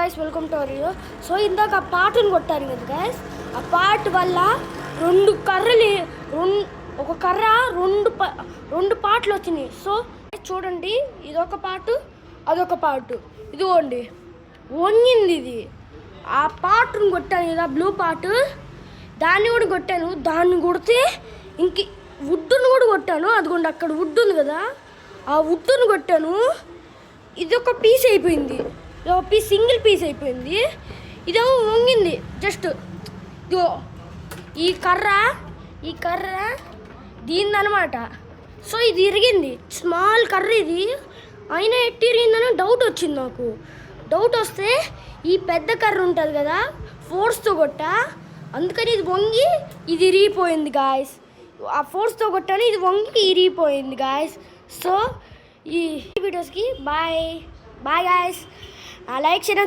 Guys, welcome to our video. So ఇందాక ఆ పాటను కొట్టాను కదా గాయస్, ఆ పాట వల్ల ఒక కర్ర రెండు పాటలు వచ్చినాయి. సో చూడండి, ఇదొక పాటు అదొక పాటు, ఇదిగోండి వంగింది. ఇది ఆ పాటను కొట్టాను కదా, బ్లూ పాటు, దాన్ని కూడా కొట్టాను. దాన్ని కొడితే ఇంక వుడ్డును కూడా కొట్టాను. అదిగోండి అక్కడ వుడ్ ఉంది కదా, ఆ వుడ్డును కొట్టాను. ఇది ఒక పీస్ అయిపోయింది, సింగిల్ పీస్ అయిపోయింది. ఇదేమో వంగింది. జస్ట్ ఇదిగో ఈ కర్ర దీనిదనమాట. సో ఇది ఇరిగింది, స్మాల్ కర్ర ఇది. అయినా ఎట్టి ఇరిగిందని డౌట్ వచ్చింది నాకు. డౌట్ వస్తే ఈ పెద్ద కర్ర ఉంటుంది కదా, ఫోర్స్తో కొట్టా, అందుకని ఇది వంగి ఇది ఇరిగిపోయింది గాయస్. ఆ ఫోర్స్తో కొట్టాను, ఇది వంగి ఇరిగిపోయింది గాయస్. సో ఈ వీడియోస్కి బాయ్ గాయస్. లైక్ చేయడం